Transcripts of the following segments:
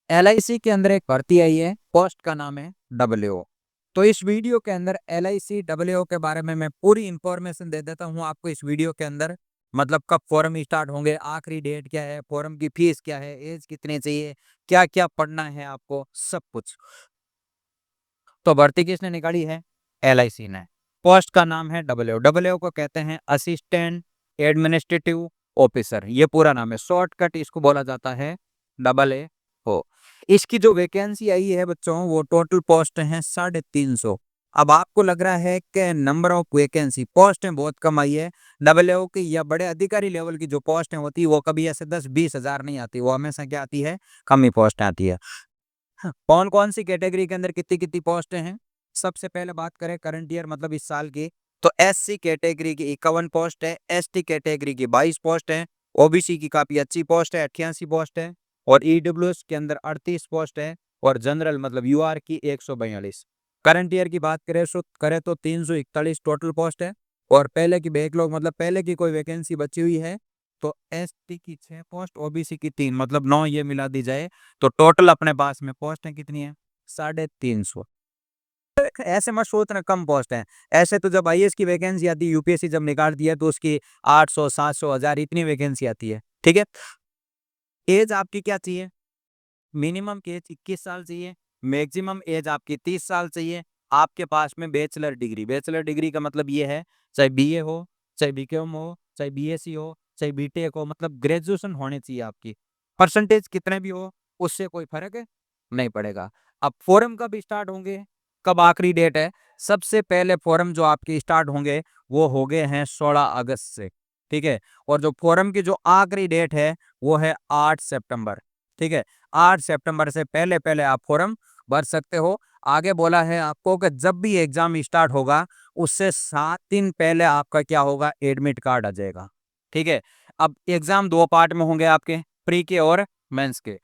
LIC के अंदर एक भर्ती आई है, पोस्ट का नाम है डब्ल्यूओ। तो इस वीडियो के अंदर एलआईसी डब्ल्यूओ के बारे में मैं पूरी इंफॉर्मेशन दे देता हूं आपको इस वीडियो के अंदर। मतलब कब फॉर्म स्टार्ट होंगे, आखिरी डेट क्या है, फॉर्म की फीस क्या है, एज कितनी चाहिए, क्या क्या पढ़ना है आपको, सब कुछ। तो भर्ती किसने निकाली है? एलआईसी ने। पोस्ट का नाम है डब्ल्यूओ। डब्ल्यूओ को कहते हैं असिस्टेंट एडमिनिस्ट्रेटिव ऑफिसर, ये पूरा नाम है। शॉर्टकट इसको बोला जाता है डबल ए ओ। इसकी जो वैकेंसी आई है बच्चों, वो टोटल पोस्ट है 350। अब आपको लग रहा है कि नंबर ऑफ वैकेंसी, पोस्टें बहुत कम आई है। डब्ल्यूओ की या बड़े अधिकारी लेवल की जो पोस्टें होती है वो कभी ऐसे 10-20 हजार नहीं आती, वो हमेशा क्या आती है, कम ही पोस्ट आती है। कौन कौन सी कैटेगरी के अंदर कितनी कितनी पोस्टें हैं? सबसे पहले बात करें करंट ईयर मतलब इस साल की, तो एससी कैटेगरी की 51 पोस्ट है, एसटी कैटेगरी की 22 पोस्ट है, ओबीसी की काफी अच्छी पोस्ट है 88 पोस्ट है, और ईडब्ल्यूएस के अंदर 38 पोस्ट है, और जनरल मतलब यूआर की 142। करंट ईयर की बात करें तो 341 टोटल पोस्ट है, और पहले की बैकलॉग मतलब पहले की कोई वैकेंसी बची हुई है तो एसटी की 6 पोस्ट, ओबीसी की 3, मतलब 9 ये मिला दी जाए तो टोटल अपने पास में पोस्टें कितनी है? 350। ऐसे मत सोचना कम पोस्ट है। ऐसे तो जब आईएएस की वैकेंसी आती है, यूपीएससी जब निकालती है तो उसकी 800 700 1000 इतनी वैकेंसी आती है। ठीक है। एज आपकी क्या चाहिए? मिनिमम की एज 21 साल चाहिए, मैक्सिमम एज आपकी 30 साल चाहिए। आपके पास में बैचलर डिग्री, बैचलर डिग्री का मतलब ये है चाहे बीए हो, चाहे बीकॉम हो, चाहे बीएससी हो, चाहे बीटेक हो, मतलब ग्रेजुएशन होनी चाहिए आपकी। परसेंटेज कितने भी हो उससे कोई फर्क नहीं पड़ेगा। अब फॉर्म कब स्टार्ट होंगे, कब आखिरी डेट है? सबसे पहले फॉर्म जो आपके स्टार्ट होंगे वो हो गए हैं 16 अगस्त से। ठीक है। और जो फॉर्म की जो आखिरी डेट है वो है 8 सितंबर। ठीक है। 8 सितंबर से पहले पहले आप फॉर्म भर सकते हो। आगे बोला है आपको कि जब भी एग्जाम स्टार्ट होगा उससे 7 दिन पहले आपका क्या होगा, एडमिट कार्ड आ जाएगा। ठीक है। अब एग्जाम 2 पार्ट में होंगे आपके, प्री के और मेंस के।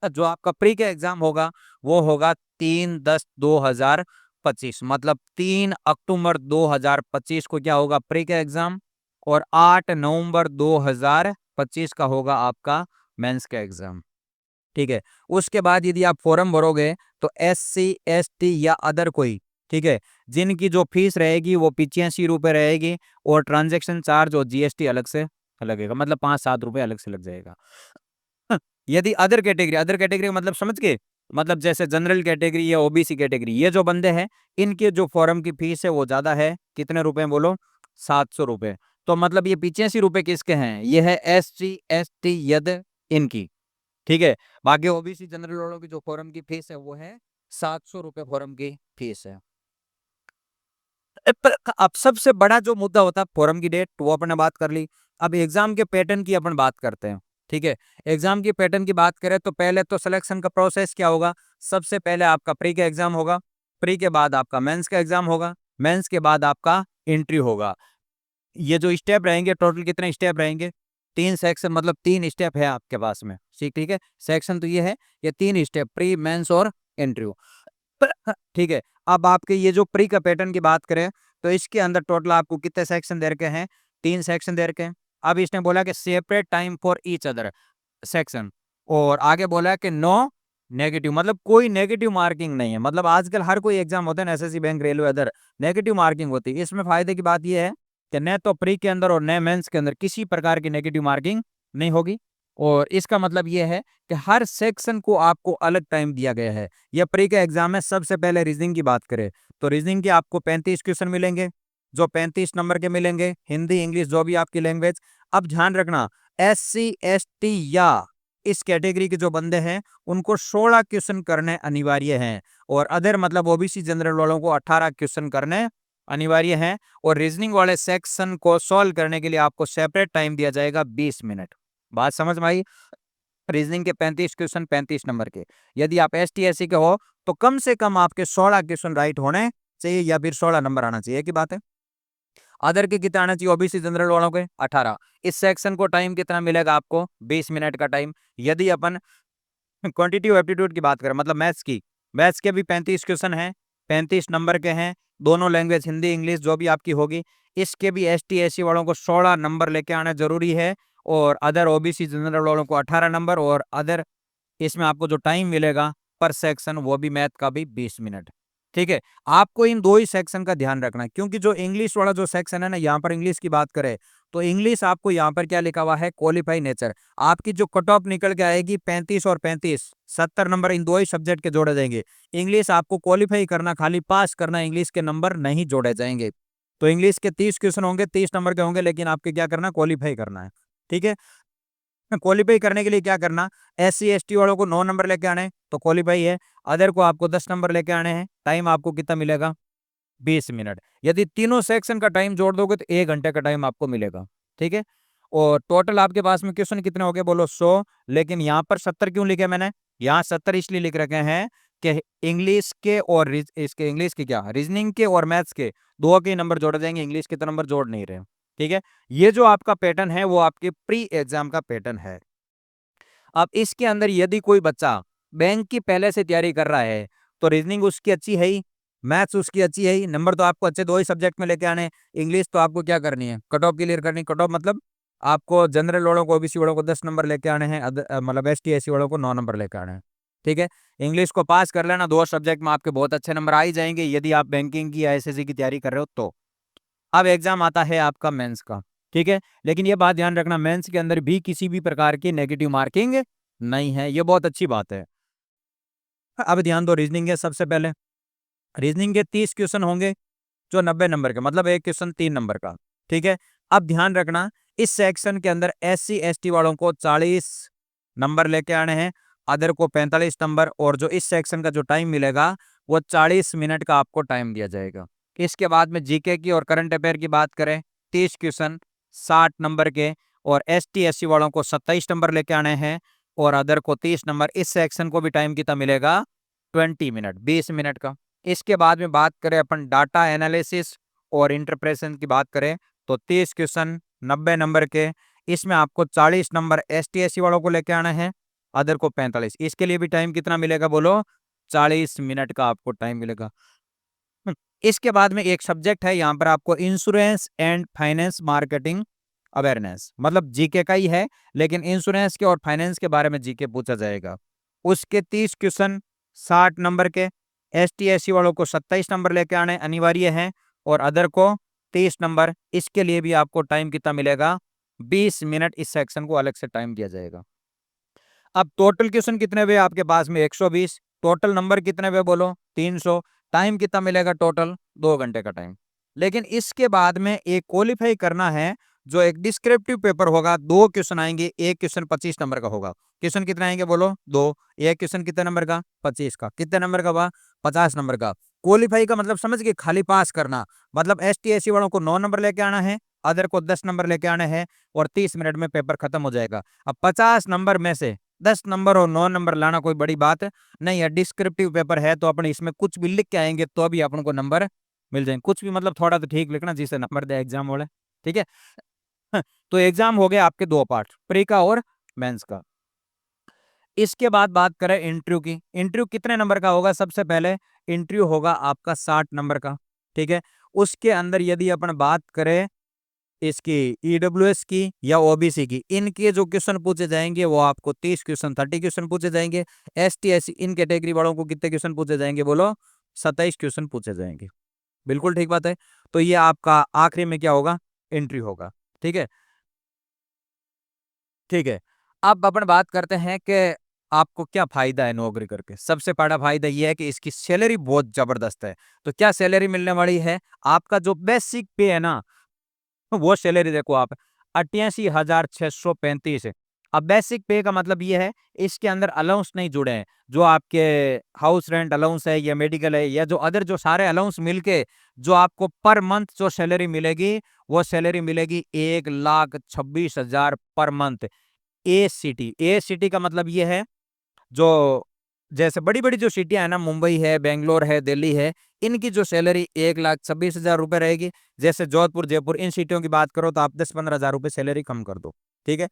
जो आपका प्री का एग्जाम होगा वो होगा 3/10/2025, मतलब 3 अक्टूबर 2025 को क्या होगा, प्री का एग्जाम, और 8 नवंबर 2025 का होगा आपका मेंस का एग्जाम। ठीक है। उसके बाद यदि आप फॉर्म भरोगे तो एससी एसटी या अदर कोई, ठीक है, जिनकी जो फीस रहेगी वो 85 रुपए रहेगी, और ट्रांजेक्शन चार्ज और जीएसटी अलग से लगेगा, मतलब 5-7 रुपए अलग से लग जाएगा। यदि अदर कैटेगरी मतलब समझ के, मतलब जैसे जनरल कैटेगरी या ओबीसी कैटेगरी, ये जो बंदे हैं इनके जो फॉर्म की फीस है वो ज्यादा है। कितने रुपए बोलो? 700 रुपए। तो मतलब ये 85 रुपए किसके हैं? ये है एस सी एस टी यद इनकी। ठीक है। बाकी ओबीसी जनरल वालों की जो फॉर्म की फीस है वो है 700 रुपए फॉर्म की फीस है। अब सबसे बड़ा जो मुद्दा होता है फॉर्म की डेट, वो अपने बात कर ली। अब एग्जाम के पैटर्न की अपन बात करते हैं। ठीक है। एग्जाम की पैटर्न की बात करें तो पहले तो सिलेक्शन का प्रोसेस क्या होगा, सबसे पहले आपका प्री का एग्जाम होगा, प्री के बाद आपका मेंस का एग्जाम होगा, मेंस के बाद आपका इंटरव्यू होगा। ये जो स्टेप रहेंगे, टोटल कितने स्टेप रहेंगे? 3 सेक्शन, मतलब 3 स्टेप है आपके पास में। ठीक है। सेक्शन तो ये है, ये 3 स्टेप, प्री मेंस और इंटरव्यू। ठीक है। अब आपके ये जो प्री का पैटर्न की बात करें तो इसके अंदर टोटल आपको कितने सेक्शन दे रखे हैं? 3 सेक्शन दे रखे हैं। अब इसने बोला कि separate time for each other section, और आगे बोला है कि नो नेगेटिव, मतलब कोई नेगेटिव मार्किंग नहीं है। मतलब आजकल हर कोई एग्जाम होता है ना, SSC bank railway other, negative marking होती है। इसमें फायदे की बात यह है कि न तो प्री के अंदर और न मेंस के अंदर किसी प्रकार की नेगेटिव मार्किंग नहीं होगी। और इसका मतलब यह है कि हर सेक्शन को आपको अलग टाइम दिया गया है। यह प्री का एग्जाम है। सबसे पहले रीजनिंग की बात करें तो रीजनिंग के आपको 35 क्वेश्चन मिलेंगे, जो 35 नंबर के मिलेंगे, हिंदी इंग्लिश जो भी आपकी लैंग्वेज। अब ध्यान रखना, एस सी एस टी या इस कैटेगरी के जो बंदे हैं उनको 16 क्वेश्चन करने अनिवार्य हैं, और अदर मतलब ओबीसी जनरल वालों को 18 क्वेश्चन करने अनिवार्य हैं। और रीजनिंग वाले सेक्शन को सॉल्व करने के लिए आपको सेपरेट टाइम दिया जाएगा 20 मिनट। बात समझ में आई? रीजनिंग के 35 क्वेश्चन 35 नंबर के। यदि आप एस टी एस सी के हो तो कम से कम आपके 16 क्वेश्चन राइट होने चाहिए, या फिर 16 नंबर आना चाहिए की बात है। अदर के कितना आना चाहिए? ओबीसी जनरल वालों के 18। इस सेक्शन को टाइम कितना मिलेगा आपको? 20 मिनट का टाइम। यदि अपन क्वांटिटिव एप्टीट्यूड की बात करें, मतलब मैथ्स की, मैथ्स के भी 35 क्वेश्चन हैं, 35 नंबर के हैं, दोनों लैंग्वेज हिंदी इंग्लिश जो भी आपकी होगी। इसके भी एस टी एस सी वालों को 16 नंबर लेके आना जरूरी है, और अदर ओबीसी जनरल वालों को 18 नंबर, और अदर इसमें आपको जो टाइम मिलेगा पर सेक्शन वो भी मैथ का भी 20 मिनट। ठीक है, आपको इन दो ही सेक्शन का ध्यान रखना है, क्योंकि जो इंग्लिश वाला जो सेक्शन है ना, यहाँ पर इंग्लिश की बात करें तो इंग्लिश आपको यहाँ पर क्या लिखा हुआ है, क्वालिफाई नेचर। आपकी जो कट ऑफ निकल के आएगी 35 और 35, 70 नंबर इन दो ही सब्जेक्ट के जोड़े जाएंगे। इंग्लिश आपको क्वालिफाई करना, खाली पास करना, इंग्लिश के नंबर नहीं जोड़े जाएंगे। तो इंग्लिश के 30 क्वेश्चन होंगे, 30 नंबर के होंगे, लेकिन आपके क्या करना, क्वालिफाई करना है। ठीक है, क्वालिफाई करने के लिए क्या करना, SC ST वालों को 9 नंबर लेके आने हैं तो क्वालिफाई है, अदर को आपको 10 नंबर लेके आने हैं। टाइम आपको कितना मिलेगा, 20 मिनट। यदि तीनों सेक्शन का टाइम जोड़ दोगे तो 1 घंटे का टाइम आपको मिलेगा। ठीक है, और टोटल आपके पास में क्वेश्चन कितने हो गए बोलो, 100। लेकिन यहाँ पर 70 क्यों लिखे मैंने, यहाँ 70 इसलिए लिख रखे हैं कि इंग्लिश के और इसके इंग्लिश के क्या, रीजनिंग के और मैथ्स के दो के नंबर जोड़े जाएंगे, इंग्लिश के तो नंबर जोड़ नहीं रहे। ठीक है, ये जो आपका पैटर्न है वो आपके प्री एग्जाम का पैटर्न है। अब इसके अंदर यदि कोई बच्चा बैंक की पहले से तैयारी कर रहा है तो रीजनिंग उसकी अच्छी है ही, मैथ्स उसकी अच्छी है ही, नंबर तो आपको अच्छे दो ही सब्जेक्ट में लेके आने हैं। इंग्लिश तो आपको क्या करनी है, कट ऑफ क्लियर करनी। कट ऑफ मतलब आपको जनरल वालों को, ओबीसी वालों को 10 नंबर लेके आने हैं, मतलब ST SC वालों को 9 नंबर लेके आने हैं। ठीक है, इंग्लिश को पास कर लेना, दो सब्जेक्ट में आपके बहुत अच्छे नंबर आ ही जाएंगे यदि आप बैंकिंग की या SSC की तैयारी कर रहे हो तो। अब एग्जाम आता है आपका मेंस का। ठीक है, लेकिन ये बात ध्यान रखना, मेंस के अंदर भी किसी भी प्रकार की नेगेटिव मार्किंग नहीं है, ये बहुत अच्छी बात है। अब ध्यान दो, रीजनिंग है सबसे पहले। रीजनिंग के 30 क्वेश्चन होंगे जो 90 नंबर के, मतलब एक क्वेश्चन 3 नंबर का। ठीक है, अब ध्यान रखना, इस सेक्शन के अंदर SC ST वालों को 40 नंबर लेके आने हैं, अदर को 45 नंबर, और जो इस सेक्शन का जो टाइम मिलेगा वो 40 मिनट का आपको टाइम दिया जाएगा। इसके बाद में जीके की और करंट अफेयर की बात करें, 30 क्वेश्चन 60 नंबर के, और ST SC वालों को 27 नंबर लेके आने हैं, और अदर को 30 नंबर। इस सेक्शन को भी टाइम कितना मिलेगा, 20 मिनट, 20 मिनट का। इसके बाद में बात करें अपन डाटा एनालिसिस और इंटरप्रेशन की बात करें तो 30 क्वेश्चन 90 नंबर के, इसमें आपको 40 नंबर ST SC वालों को लेके आना है, अदर को 45। इसके लिए भी टाइम कितना मिलेगा बोलो, 40 मिनट का आपको टाइम मिलेगा। इसके बाद में एक सब्जेक्ट है यहाँ पर आपको, insurance and finance marketing awareness, मतलब जीके का ही है, लेकिन इंश्योरेंस के और फाइनेंस के बारे में जीके पूछा जाएगा। उसके 30 क्वेश्चन 60 नंबर के, ST SC वालों को 27 नंबर लेके आने अनिवार्य है, और अदर को 30 नंबर। इसके लिए भी आपको टाइम कितना मिलेगा, 20 मिनट। इस सेक्शन को अलग से टाइम दिया जाएगा। अब टोटल क्वेश्चन कितने हुए आपके पास में, 120। टोटल नंबर कितने हुए बोलो, 300। टाइम कितना मिलेगा टोटल, 2 घंटे का टाइम। लेकिन इसके बाद में एक क्वालिफाई करना है, जो एक डिस्क्रिप्टिव पेपर होगा, 2 क्वेश्चन आएंगे, एक क्वेश्चन 25 नंबर का होगा। क्वेश्चन कितने आएंगे बोलो, 2। एक क्वेश्चन कितने नंबर का, 25 का। कितने नंबर का हुआ, 50 नंबर का। क्वालिफाई का मतलब समझ गए, खाली पास करना। मतलब ST SC वालों को 9 नंबर लेके आना है, अदर को 10 नंबर लेके आने हैं, और 30 मिनट में पेपर खत्म हो जाएगा। अब 50 नंबर में से 10 नंबर और 9 नंबर लाना कोई बड़ी बात नहीं है। डिस्क्रिप्टिव पेपर है तो अपन इसमें कुछ भी लिख के आएंगे तो भी अपन को नंबर मिल जाएंगे। कुछ भी मतलब थोड़ा तो ठीक लिखना जिससे नंबर दे एग्जाम वाले। ठीक है, तो एग्जाम हो गया आपके 2 पार्ट, प्री का और मेंस का। इसके बाद बात करें इंटरव्यू की। इंटरव्यू कितने नंबर का होगा, सबसे पहले इंटरव्यू होगा आपका 60 नंबर का। ठीक है, उसके अंदर यदि अपन बात करें इसकी EWS की या OBC की, इनके जो क्वेश्चन पूछे जाएंगे वो आपको 30 क्वेश्चन 30 क्वेश्चन पूछे जाएंगे। ST SC इन कैटेगरी वालों को कितने क्वेश्चन पूछे जाएंगे बोलो, 27 क्वेश्चन पूछे जाएंगे। बिल्कुल ठीक बात है। तो ये आपका आखिरी में क्या होगा, एंट्री होगा। ठीक है, ठीक है। अब अपन बात करते हैं कि आपको क्या फायदा है नौकरी करके। सबसे बड़ा फायदा ये है कि इसकी सैलरी बहुत जबरदस्त है। तो क्या सैलरी मिलने वाली है, आपका जो बेसिक पे है ना, वो सैलरी देखो आप, 88,635 है। अब बेसिक पे का मतलब ये है, इसके अंदर अलाउंस नहीं जुड़े हैं, जो आपके हाउस रेंट अलाउंस है या मेडिकल है या जो अदर जो सारे अलाउंस मिलके जो आपको पर मंथ जो सैलरी मिलेगी, वो सैलरी मिलेगी 1,26,000 पर मंथ। ए सिटी का मतलब ये है, जो जैसे बड़ी-बड़ी जो सिटियाँ हैं ना, मुंबई है, बैंगलोर है, दिल्ली है, इनकी जो सैलरी 1,26,000 रुपए रहेगी। जैसे जोधपुर, जयपुर, इन सिटियों की बात करो तो आप 10-15,000 रुपए सैलरी कम कर दो। ठीक है?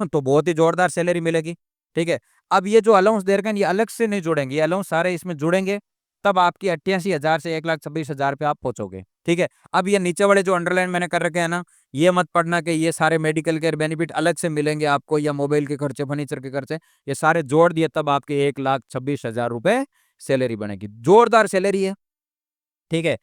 तो बहुत ही जोरदार सैलरी मिलेगी। ठीक है? अब ये जो अलाउंस दे रखे हैं, ये अलग से नहीं जुड़ेंगे, ये अलाउंस सारे इसमें जुड़ेंगे। तब आपकी 88,000 से 1,26,000 पे आप पहुंचोगे। ठीक है, अब ये नीचे वाले जो अंडरलाइन मैंने कर रखे हैं ना, ये मत पढ़ना कि ये सारे मेडिकल केयर बेनिफिट अलग से मिलेंगे आपको, या मोबाइल के खर्चे, फर्नीचर के खर्चे, ये सारे जोड़ दिए तब आपके 1,26,000 रुपए सैलरी बनेगी। जोरदार सैलरी है। ठीक है,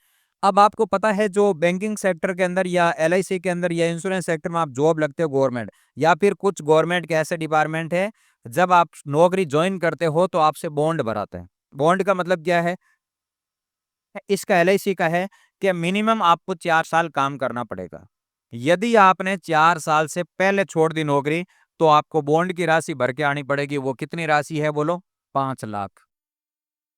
अब आपको पता है जो बैंकिंग सेक्टर के अंदर या एलआईसी के अंदर या इंश्योरेंस सेक्टर में आप जॉब लगते हो गवर्नमेंट, या फिर कुछ गवर्नमेंट के ऐसे डिपार्टमेंट है, जब आप नौकरी ज्वाइन करते हो तो आपसे बॉन्ड भराते हैं। बॉन्ड का मतलब क्या है? इसका एलआईसी का है कि मिनिमम आपको 4 साल काम करना पड़ेगा। यदि आपने 4 साल से पहले छोड़ दी नौकरी, तो आपको बॉन्ड की राशि भर के आनी पड़ेगी। वो कितनी राशि है बोलो? 5 लाख।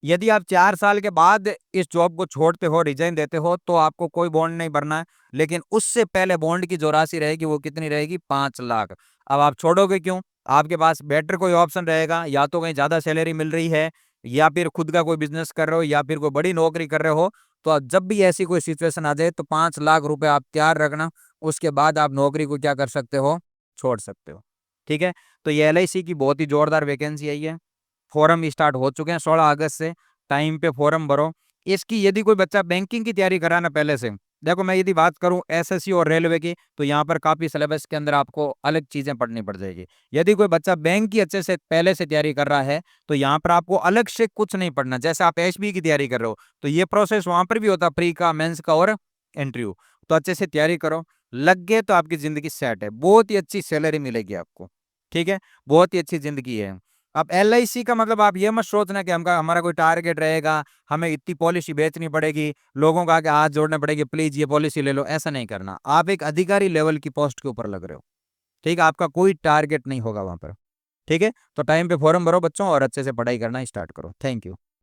यदि आप 4 साल के बाद इस जॉब को छोड़ते हो, रिजाइन देते हो, तो आपको कोई बॉन्ड नहीं भरना है। लेकिन उससे पहले बॉन्ड की जो राशि रहेगी वो कितनी रहेगी? 5 लाख। अब आप छोड़ोगे क्यों? आपके पास बेटर कोई ऑप्शन रहेगा, या तो कहीं ज्यादा सैलरी मिल रही है, या फिर खुद का कोई बिजनेस कर रहे हो, या फिर कोई बड़ी नौकरी कर रहे हो। तो जब भी ऐसी कोई सिचुएशन आ जाए तो 5 लाख रुपए आप तैयार रखना। उसके बाद आप नौकरी को क्या कर सकते हो? छोड़ सकते हो। ठीक है, तो ये एलआईसी की बहुत ही जोरदार वैकेंसी आई है। फॉर्म स्टार्ट हो चुके हैं 16 अगस्त से। टाइम पे फॉर्म भरो। इसकी यदि कोई बच्चा बैंकिंग की तैयारी कर रहा है ना पहले से, देखो मैं यदि बात करूं एसएससी और रेलवे की, तो यहाँ पर काफी सिलेबस के अंदर आपको अलग चीजें पढ़नी पड़ जाएगी। यदि कोई बच्चा बैंक की अच्छे से पहले से तैयारी कर रहा है, तो यहाँ पर आपको अलग से कुछ नहीं पढ़ना। जैसे आप एचबी की तैयारी कर रहे हो, तो ये प्रोसेस वहां पर भी होता, प्री का, मेंस का और इंटरव्यू। तो अच्छे से तैयारी करो, लग गए तो आपकी जिंदगी सेट है। बहुत ही अच्छी सैलरी मिलेगी आपको। ठीक है, बहुत ही अच्छी जिंदगी है। अब एलआईसी का मतलब आप ये मत सोचना कि हमका हमारा कोई टारगेट रहेगा, हमें इतनी पॉलिसी बेचनी पड़ेगी, लोगों का आगे हाथ जोड़ने पड़ेगी, प्लीज ये पॉलिसी ले लो। ऐसा नहीं करना। आप एक अधिकारी लेवल की पोस्ट के ऊपर लग रहे हो। ठीक है, आपका कोई टारगेट नहीं होगा वहां पर। ठीक है, तो टाइम पे फॉर्म भरो बच्चों, और अच्छे से पढ़ाई करना स्टार्ट करो। Thank you.